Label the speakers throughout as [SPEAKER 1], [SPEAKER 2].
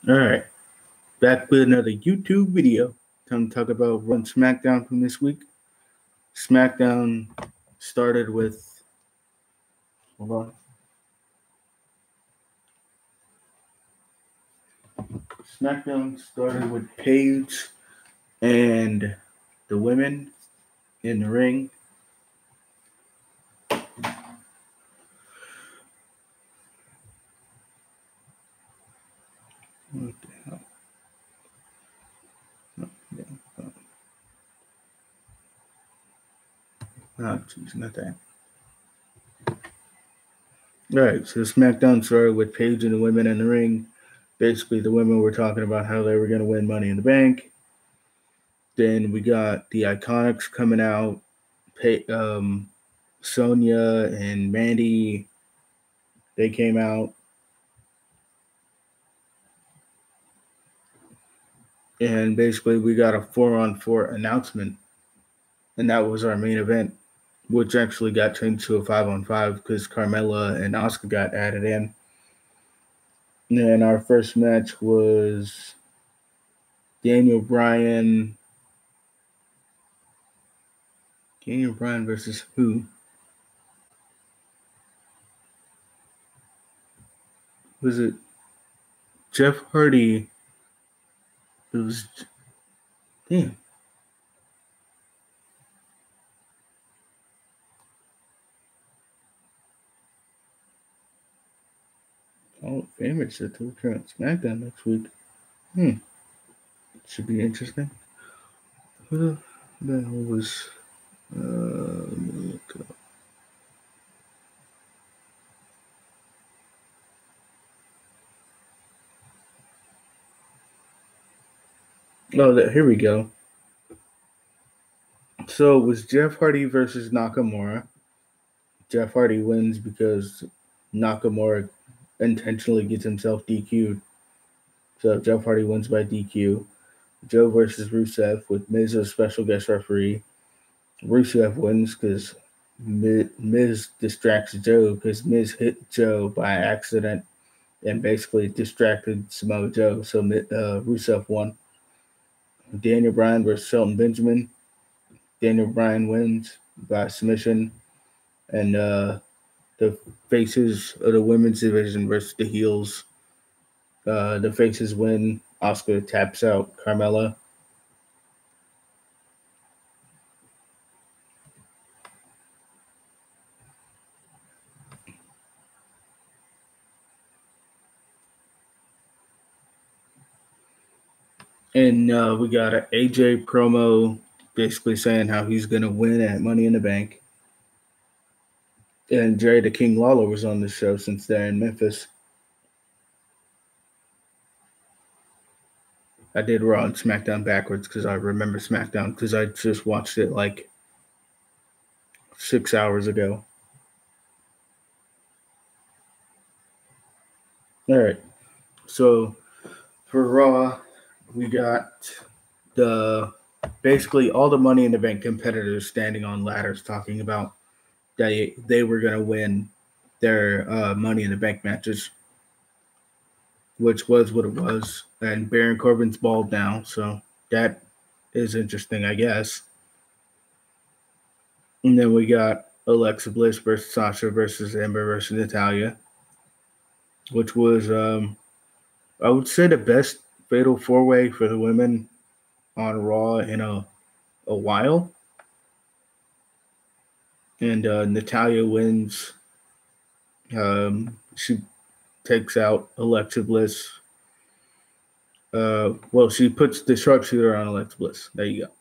[SPEAKER 1] All right, back with another YouTube video. Time to talk about Raw and SmackDown from this week. SmackDown started with, hold on. SmackDown started with Paige and the women in the ring. What the hell? Oh, jeez, not that. All right, so SmackDown started with Paige and the women in the ring. Basically, the women were talking about how they were going to win Money in the Bank. Then we got the Iconics coming out. Sonya and Mandy, they came out. And basically, we got a 4-on-4 announcement. And that was our main event, which actually got changed to a 5-on-5 because Carmella and Asuka got added in. And our first match was Daniel Bryan. Daniel Bryan versus who? Was it Jeff Hardy? It was. Damn. Hall of Famer said to return on SmackDown next week. Should be interesting. Who the hell was. Let me look it up. Oh, here we go. So it was Jeff Hardy versus Nakamura. Jeff Hardy wins because Nakamura intentionally gets himself DQ'd. So Jeff Hardy wins by DQ. Joe versus Rusev with Miz as special guest referee. Rusev wins because Miz distracts Joe because Miz hit Joe by accident and basically distracted Samoa Joe. So Rusev won. Daniel Bryan versus Shelton Benjamin. Daniel Bryan wins by submission. And the faces of the women's division versus the heels. The faces win. Asuka taps out Carmella. And we got an AJ promo basically saying how he's going to win at Money in the Bank. And Jerry the King Lawler was on the show since they're in Memphis. I did Raw and SmackDown backwards because I remember SmackDown because I just watched it like 6 hours ago. All right. So for Raw, we got basically all the Money in the Bank competitors standing on ladders talking about that they were going to win their Money in the Bank matches, which was what it was. And Baron Corbin's bald now, so that is interesting, I guess. And then we got Alexa Bliss versus Sasha versus Ember versus Natalya, which was, I would say, the best fatal four-way for the women on Raw in a while. And Natalya wins. She takes out Alexa Bliss. She puts the sharpshooter on Alexa Bliss. There you go.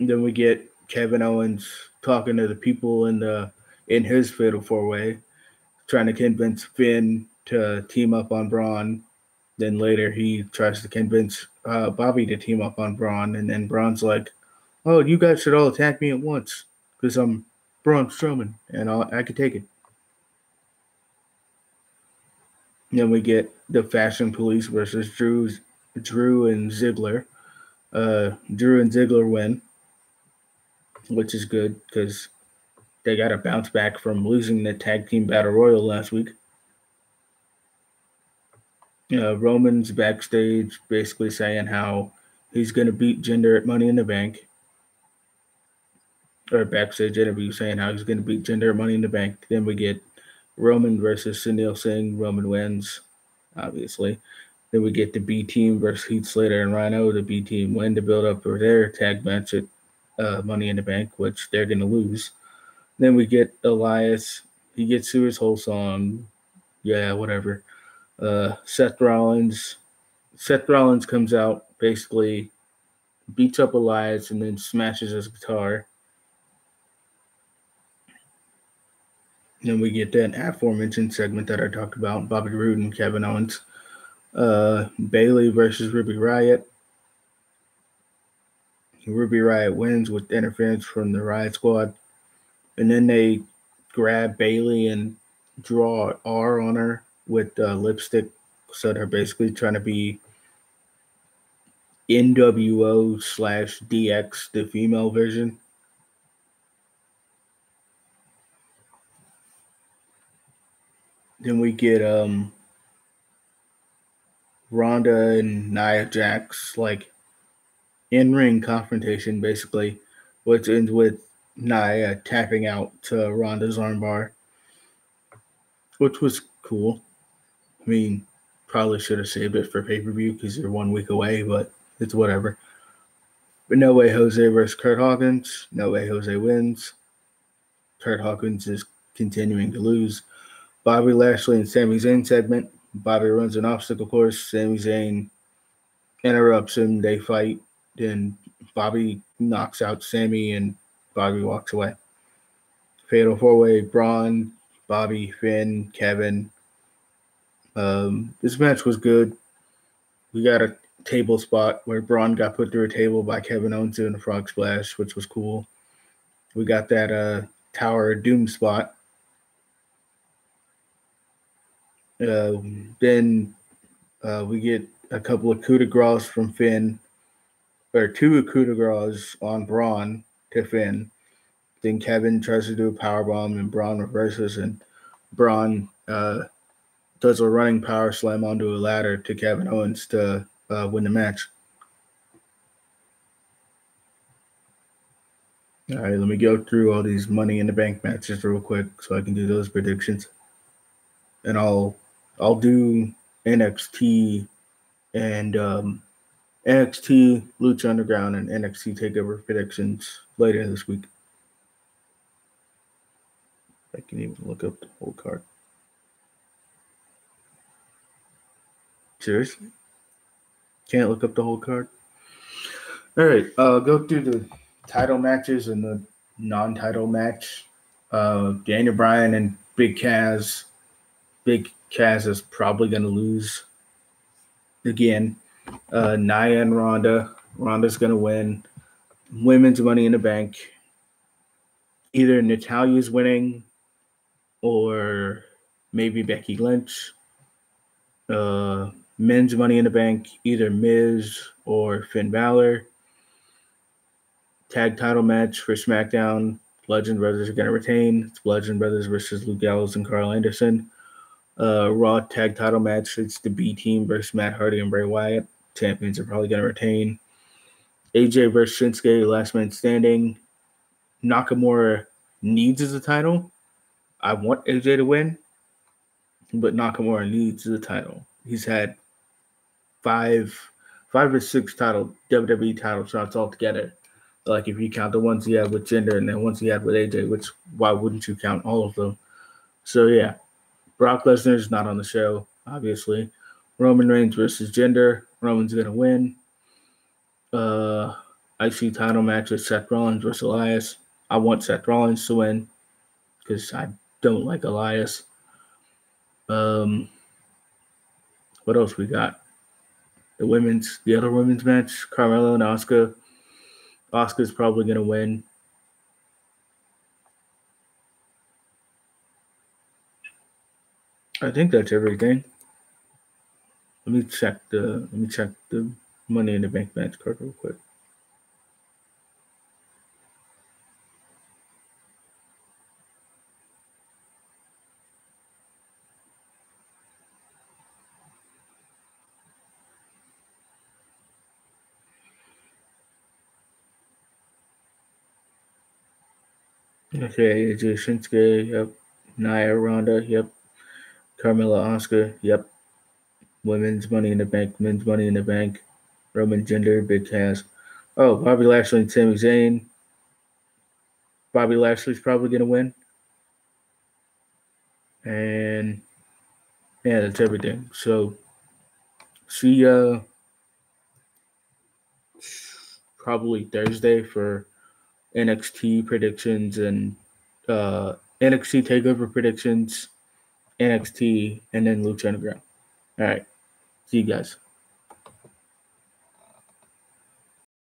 [SPEAKER 1] And then we get Kevin Owens talking to the people in his fatal four-way, trying to convince Finn to team up on Braun. Then later he tries to convince Bobby to team up on Braun, and then Braun's like, "Oh, you guys should all attack me at once because I'm Braun Strowman and I can take it." And then we get the Fashion Police versus Drew and Ziggler. Drew and Ziggler win, which is good because they got to bounce back from losing the Tag Team Battle Royal last week. Roman's backstage basically saying how he's going to beat Jinder at Money in the Bank, or backstage interview saying how he's going to beat Jinder at Money in the Bank. Then we get Roman versus Sunil Singh. Roman wins, obviously. Then we get the B team versus Heath Slater and Rhino. The B team win to build up for their tag match at Money in the Bank, which they're going to lose. Then we get Elias. He gets through his whole song. Yeah, whatever. Seth Rollins. Seth Rollins comes out, basically beats up Elias, and then smashes his guitar. Then we get that aforementioned segment that I talked about, Bobby Roode and Kevin Owens. Bayley versus Ruby Riott. Ruby Riott wins with interference from the Riott Squad. And then they grab Bayley and draw an R on her with lipstick. So they're basically trying to be NWO/DX, the female version. Then we get Ronda and Nia Jax, like in-ring confrontation, basically, which ends with Nia tapping out to Ronda's armbar, which was cool. I mean, probably should have saved it for pay-per-view because you're 1 week away, but it's whatever. But No Way Jose versus Kurt Hawkins. No Way Jose wins. Kurt Hawkins is continuing to lose. Bobby Lashley and Sami Zayn segment. Bobby runs an obstacle course. Sami Zayn interrupts him. They fight. Then Bobby knocks out Sami and Bobby walks away. Fatal 4-way, Braun, Bobby, Finn, Kevin. This match was good. We got a table spot where Braun got put through a table by Kevin Owens doing a frog splash, which was cool. We got that Tower of Doom spot. Then we get a couple of coup de grace from Finn, or 2 coup de grace on Braun to Finn. Then Kevin tries to do a powerbomb and Braun reverses, and Braun does a running power slam onto a ladder to Kevin Owens to win the match. All right, let me go through all these Money in the Bank matches real quick so I can do those predictions. And I'll do NXT and NXT, Lucha Underground, and NXT TakeOver predictions later this week. I can even look up the whole card. Seriously? Can't look up the whole card? All right, go through the title matches and the non-title match. Daniel Bryan and Big Cass. Big Cass is probably going to lose again. Nia and Ronda. Ronda's going to win. Women's Money in the Bank. Either Natalya's winning or maybe Becky Lynch. Men's Money in the Bank, either Miz or Finn Balor. Tag title match for SmackDown. Bludgeon Brothers are going to retain. It's Bludgeon Brothers versus Luke Gallows and Carl Anderson. Raw tag title match. It's the B team versus Matt Hardy and Bray Wyatt. Champions are probably going to retain. AJ versus Shinsuke, last man standing. Nakamura needs the title. I want AJ to win, but Nakamura needs the title. He's had five or six WWE title shots altogether. Like if you count the ones he had with Jinder and then ones he had with AJ, which why wouldn't you count all of them? So yeah, Brock Lesnar's not on the show, obviously. Roman Reigns versus Jinder. Roman's gonna win. IC title match with Seth Rollins versus Elias. I want Seth Rollins to win because I don't like Elias. What else we got? The other women's match, Carmella and Asuka. Asuka's probably going to win. I think that's everything. Let me check the Money in the Bank match card real quick. Okay, AJ Shinsuke, yep. Nia Ronda, yep. Carmella Oscar, yep. Women's Money in the Bank, Men's Money in the Bank, Roman Gender, Big Cass. Oh, Bobby Lashley and Sami Zayn. Bobby Lashley's probably gonna win. And yeah, that's everything. So see probably Thursday for NXT predictions and NXT takeover predictions, NXT, and then Lucha Underground. All right. See you guys.